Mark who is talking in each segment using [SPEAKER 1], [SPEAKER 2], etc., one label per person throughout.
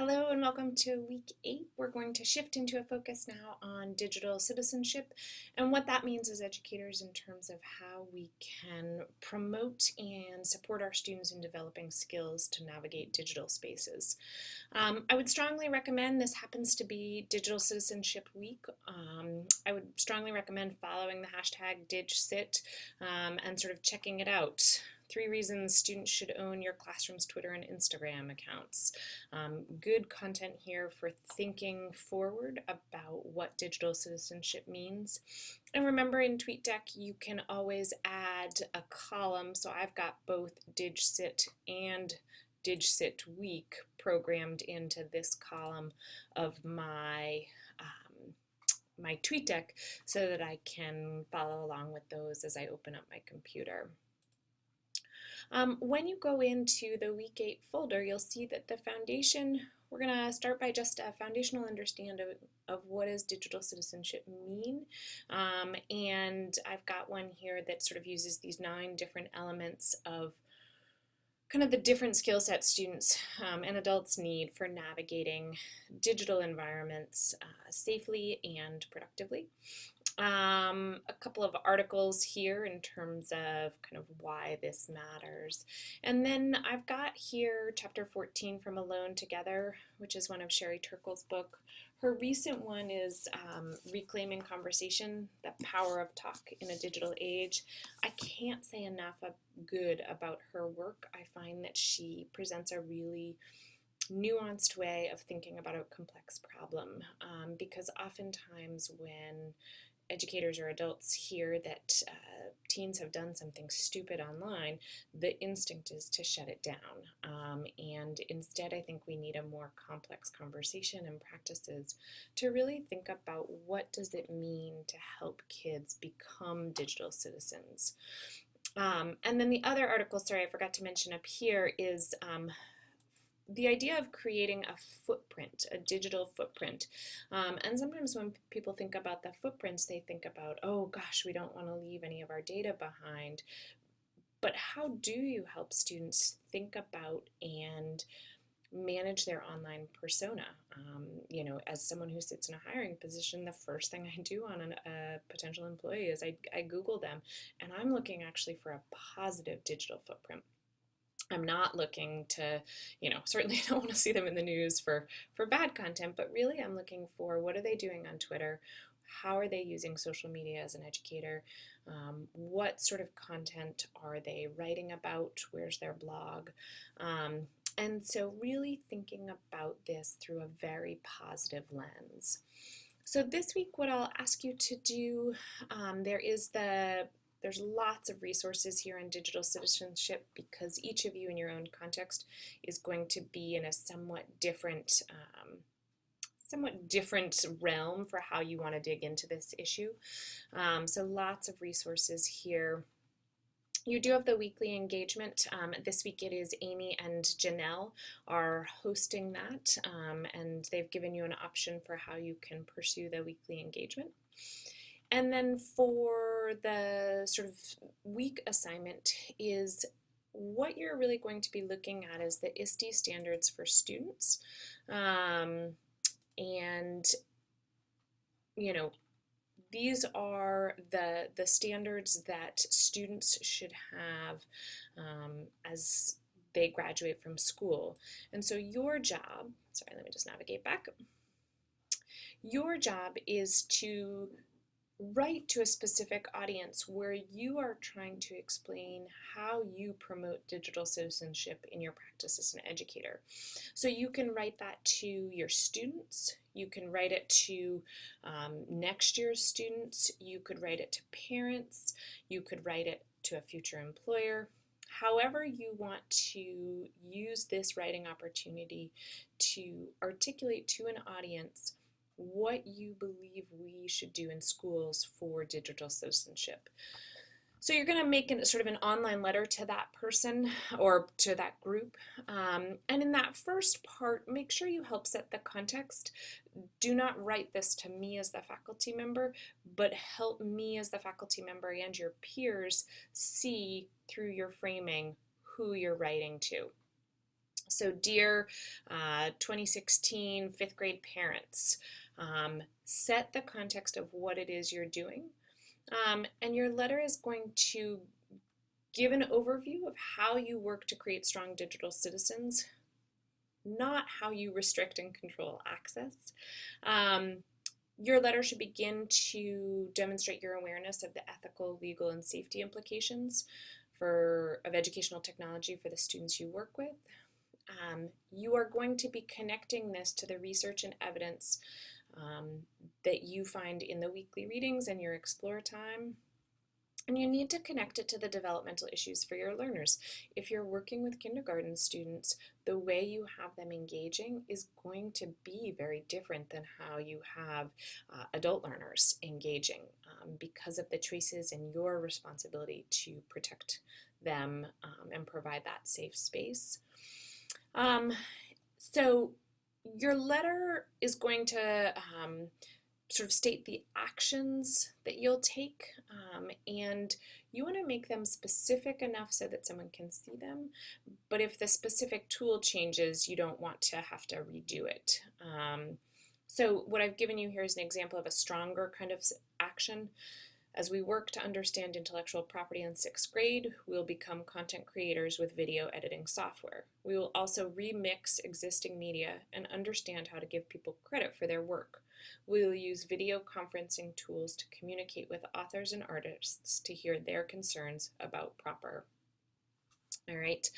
[SPEAKER 1] Hello and welcome to week 8. We're going to shift into a focus now on digital citizenship and what that means as educators in terms of how we can promote and support our students in developing skills to navigate digital spaces. I would strongly recommend, this happens to be Digital Citizenship Week, I would strongly recommend following the hashtag DigCit and sort of checking it out. 3 reasons students should own your classroom's Twitter and Instagram accounts. Good content here for thinking forward about what digital citizenship means. And remember, in TweetDeck you can always add a column, so I've got both DigCit and DigCit Week programmed into this column of my my TweetDeck so that I can follow along with those as I open up my computer. When you go into the week 8 folder, you'll see that the foundation, we're going to start by just a foundational understanding of what does digital citizenship mean. And I've got one here that sort of uses these 9 different elements of kind of the different skill sets students and adults need for navigating digital environments safely and productively. A couple of articles here in terms of kind of why this matters. And then I've got here chapter 14 from Alone Together, which is one of Sherry Turkle's book. Her recent one is Reclaiming Conversation, the Power of Talk in a Digital Age. I can't say enough good about her work. I find that she presents a really nuanced way of thinking about a complex problem because oftentimes when educators or adults hear that teens have done something stupid online, the instinct is to shut it down. And instead, I think we need a more complex conversation and practices to really think about what does it mean to help kids become digital citizens. And then the other article, sorry, I forgot to mention up here, is the idea of creating a footprint, a digital footprint. And sometimes when people think about the footprints, they think about, oh gosh, we don't want to leave any of our data behind. But how do you help students think about and manage their online persona? You know, as someone who sits in a hiring position, the first thing I do on a potential employee is I Google them, and I'm looking actually for a positive digital footprint. I'm not looking to, certainly don't want to see them in the news for bad content, but really I'm looking for what are they doing on Twitter? How are they using social media as an educator? What sort of content are they writing about? Where's their blog? And so really thinking about this through a very positive lens. So this week, what I'll ask you to do, there's lots of resources here on digital citizenship because each of you in your own context is going to be in a somewhat different realm for how you want to dig into this issue. So lots of resources here. You do have the weekly engagement. This week it is Amy and Janelle are hosting that, and they've given you an option for how you can pursue the weekly engagement. And then for the sort of week assignment is what you're really going to be looking at is the ISTE standards for students. And, these are the standards that students should have as they graduate from school. And so your job, sorry, let me just navigate back. Your job is to write to a specific audience where you are trying to explain how you promote digital citizenship in your practice as an educator. So you can write that to your students, you can write it to next year's students, you could write it to parents, you could write it to a future employer. However you want to use this writing opportunity to articulate to an audience what you believe we should do in schools for digital citizenship. So you're going to make sort of an online letter to that person or to that group. And in that first part, make sure you help set the context. Do not write this to me as the faculty member, but help me as the faculty member and your peers see through your framing who you're writing to. So dear 2016 fifth grade parents, set the context of what it is you're doing. And your letter is going to give an overview of how you work to create strong digital citizens, not how you restrict and control access. Your letter should begin to demonstrate your awareness of the ethical, legal, and safety implications of educational technology for the students you work with. You are going to be connecting this to the research and evidence that you find in the weekly readings and your Explore time. And you need to connect it to the developmental issues for your learners. If you're working with kindergarten students, the way you have them engaging is going to be very different than how you have adult learners engaging because of the choices and your responsibility to protect them and provide that safe space. So your letter is going to sort of state the actions that you'll take, and you want to make them specific enough so that someone can see them. But if the specific tool changes, you don't want to have to redo it. So what I've given you here is an example of a stronger kind of action. As we work to understand intellectual property in sixth grade, we'll become content creators with video editing software. We will also remix existing media and understand how to give people credit for their work. We will use video conferencing tools to communicate with authors and artists to hear their concerns about proper. All right,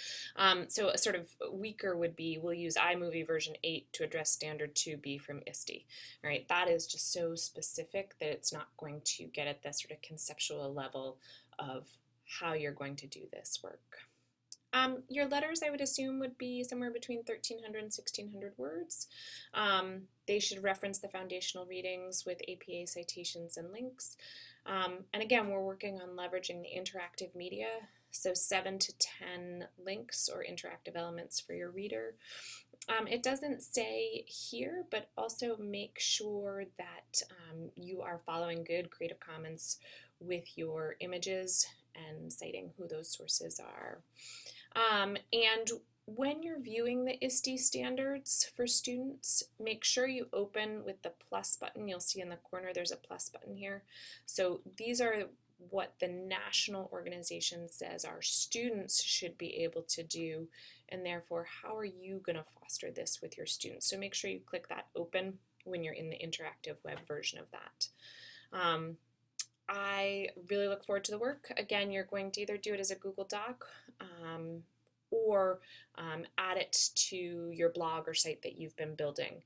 [SPEAKER 1] so a sort of weaker would be, we'll use iMovie version 8 to address standard 2B from ISTE. All right, that is just so specific that it's not going to get at the sort of conceptual level of how you're going to do this work. Your letters, I would assume, would be somewhere between 1,300 and 1,600 words. They should reference the foundational readings with APA citations and links. And again, we're working on leveraging the interactive media, so 7 to 10 links or interactive elements for your reader. It doesn't say here, but also make sure that you are following good Creative Commons with your images and citing who those sources are. And when you're viewing the ISTE standards for students, make sure you open with the plus button. You'll see in the corner there's a plus button here. So these are what the national organization says our students should be able to do, and therefore how are you going to foster this with your students? So make sure you click that open when you're in the interactive web version of that. I really look forward to the work. Again, you're going to either do it as a Google Doc or add it to your blog or site that you've been building.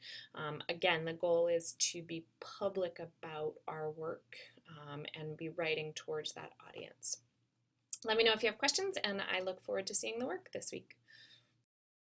[SPEAKER 1] Again, the goal is to be public about our work and be writing towards that audience. Let me know if you have questions, and I look forward to seeing the work this week.